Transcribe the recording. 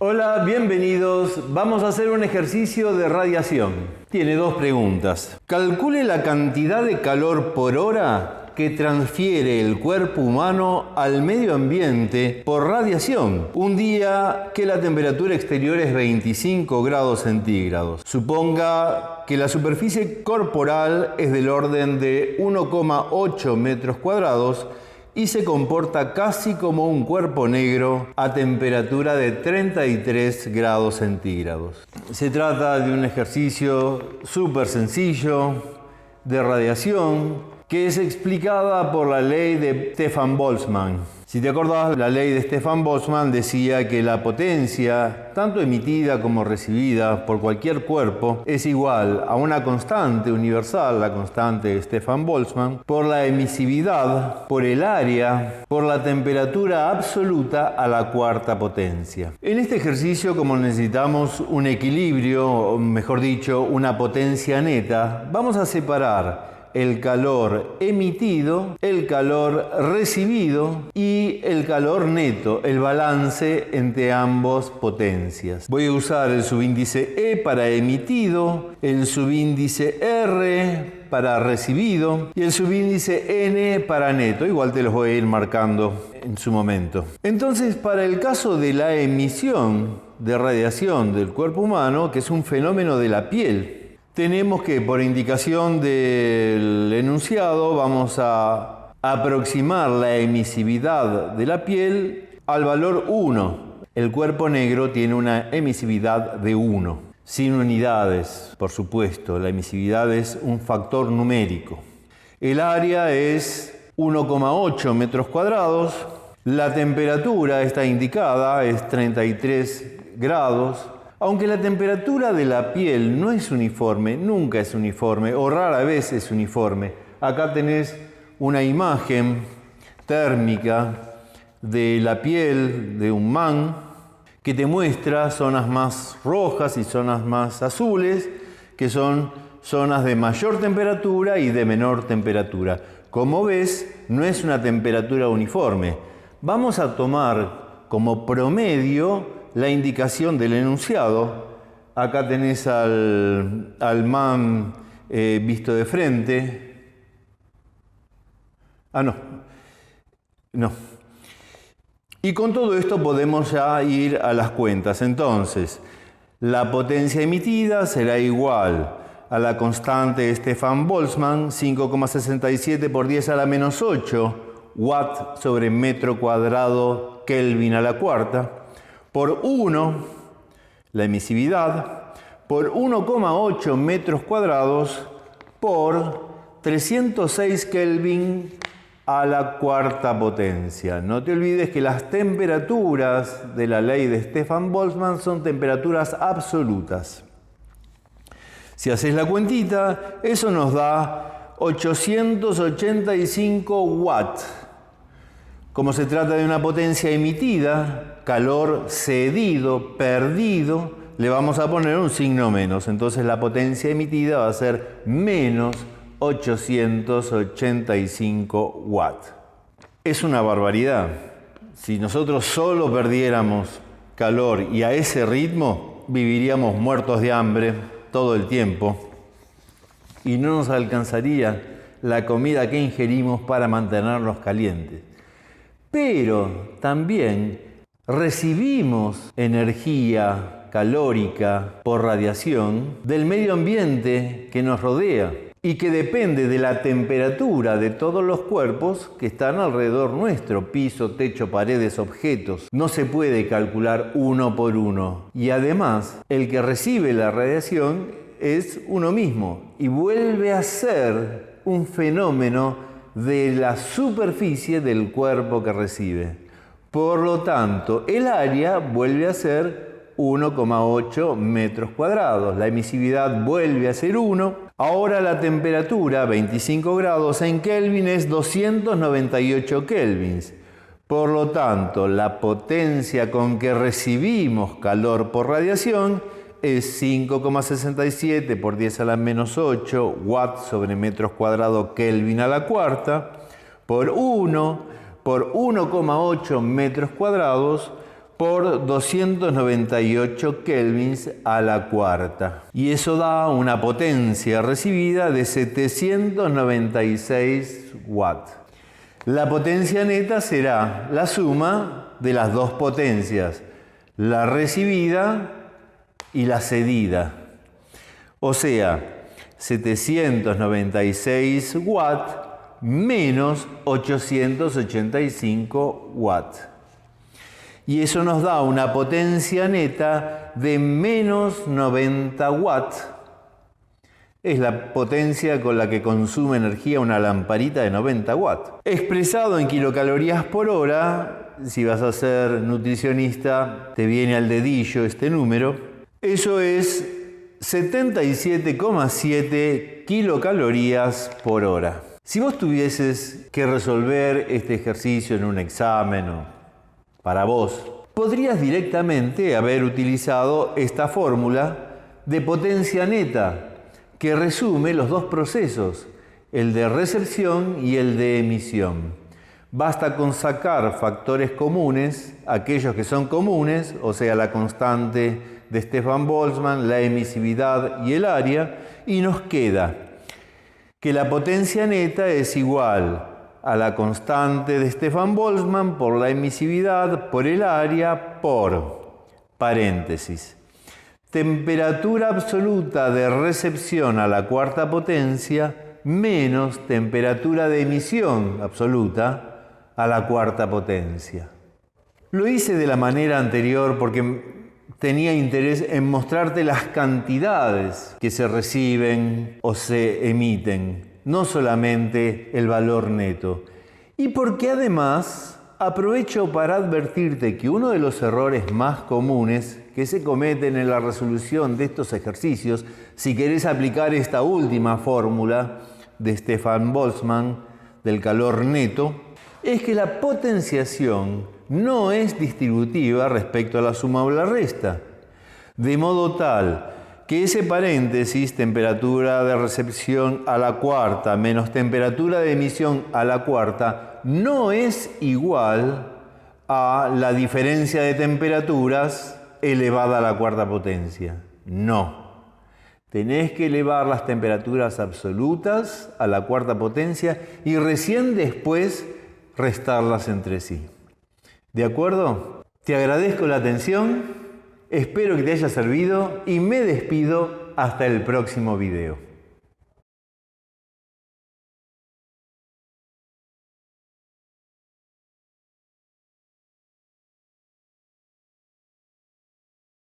Hola, bienvenidos. Vamos a hacer un ejercicio de radiación. Tiene dos preguntas. Calcule la cantidad de calor por hora que transfiere el cuerpo humano al medio ambiente por radiación. Un día que la temperatura exterior es 25 grados centígrados. Suponga que la superficie corporal es del orden de 1,8 metros cuadrados y se comporta casi como un cuerpo negro a temperatura de 33 grados centígrados. Se trata de un ejercicio súper sencillo de radiación que es explicada por la ley de Stefan Boltzmann. Si te acordás, la ley de Stefan Boltzmann decía que la potencia, tanto emitida como recibida por cualquier cuerpo, es igual a una constante universal, la constante de Stefan Boltzmann, por la emisividad, por el área, por la temperatura absoluta a la cuarta potencia. En este ejercicio, como necesitamos un equilibrio, o mejor dicho, una potencia neta, vamos a separar el calor emitido, el calor recibido y el calor neto, el balance entre ambas potencias. Voy a usar el subíndice E para emitido, el subíndice R para recibido y el subíndice N para neto. Igual te los voy a ir marcando en su momento. Entonces, para el caso de la emisión de radiación del cuerpo humano, que es un fenómeno de la piel, tenemos que, por indicación del enunciado, vamos a aproximar la emisividad de la piel al valor 1. El cuerpo negro tiene una emisividad de 1, sin unidades, por supuesto. La emisividad es un factor numérico. El área es 1,8 metros cuadrados. La temperatura está indicada, es 33 grados. Aunque la temperatura de la piel no es uniforme, nunca es uniforme o rara vez es uniforme. Acá tenés una imagen térmica de la piel de un man que te muestra zonas más rojas y zonas más azules, que son zonas de mayor temperatura y de menor temperatura. Como ves, no es una temperatura uniforme. Vamos a tomar como promedio la indicación del enunciado. Acá tenés al man visto de frente. No. Y con todo esto podemos ya ir a las cuentas. Entonces, la potencia emitida será igual a la constante de Stefan Boltzmann, 5,67 por 10 a la menos 8 watt sobre metro cuadrado Kelvin a la cuarta, por 1, la emisividad, por 1,8 metros cuadrados por 306 Kelvin a la cuarta potencia. No te olvides que las temperaturas de la ley de Stefan Boltzmann son temperaturas absolutas. Si haces la cuentita, eso nos da 885 watts. Como se trata de una potencia emitida, calor cedido, perdido, le vamos a poner un signo menos. Entonces la potencia emitida va a ser menos 885 watts. Es una barbaridad. Si nosotros solo perdiéramos calor y a ese ritmo, viviríamos muertos de hambre todo el tiempo y no nos alcanzaría la comida que ingerimos para mantenernos calientes. Pero también recibimos energía calórica por radiación del medio ambiente que nos rodea y que depende de la temperatura de todos los cuerpos que están alrededor nuestro, piso, techo, paredes, objetos. No se puede calcular uno por uno. Y además, el que recibe la radiación es uno mismo y vuelve a ser un fenómeno de la superficie del cuerpo que recibe. Por lo tanto, el área vuelve a ser 1,8 metros cuadrados. La emisividad vuelve a ser 1. Ahora la temperatura, 25 grados en Kelvin, es 298 kelvins. Por lo tanto, la potencia con que recibimos calor por radiación es 5,67 por 10 a la menos 8 watts sobre metros cuadrados Kelvin a la cuarta, por 1, por 1,8 metros cuadrados, por 298 kelvins a la cuarta. Y eso da una potencia recibida de 796 watts. La potencia neta será la suma de las dos potencias, la recibida y la cedida. O sea, 796 watts menos 885 watts. Y eso nos da una potencia neta de menos 90 watts. Es la potencia con la que consume energía una lamparita de 90 watts. Expresado en kilocalorías por hora, si vas a ser nutricionista, te viene al dedillo este número. Eso es 77,7 kilocalorías por hora. Si vos tuvieses que resolver este ejercicio en un examen o para vos, podrías directamente haber utilizado esta fórmula de potencia neta, que resume los dos procesos, el de recepción y el de emisión. Basta con sacar factores comunes, aquellos que son comunes, o sea, la constante de Stefan Boltzmann, la emisividad y el área, y nos queda que la potencia neta es igual a la constante de Stefan Boltzmann por la emisividad, por el área, por, paréntesis, temperatura absoluta de recepción a la cuarta potencia menos temperatura de emisión absoluta a la cuarta potencia. Lo hice de la manera anterior porque tenía interés en mostrarte las cantidades que se reciben o se emiten, no solamente el valor neto. Y porque además aprovecho para advertirte que uno de los errores más comunes que se cometen en la resolución de estos ejercicios, si querés aplicar esta última fórmula de Stefan Boltzmann del calor neto, es que la potenciación no es distributiva respecto a la suma o la resta, de modo tal que ese paréntesis, temperatura de recepción a la cuarta menos temperatura de emisión a la cuarta, no es igual a la diferencia de temperaturas elevada a la cuarta potencia. No. Tenés que elevar las temperaturas absolutas a la cuarta potencia y recién después restarlas entre sí. ¿De acuerdo? Te agradezco la atención, espero que te haya servido y me despido hasta el próximo video.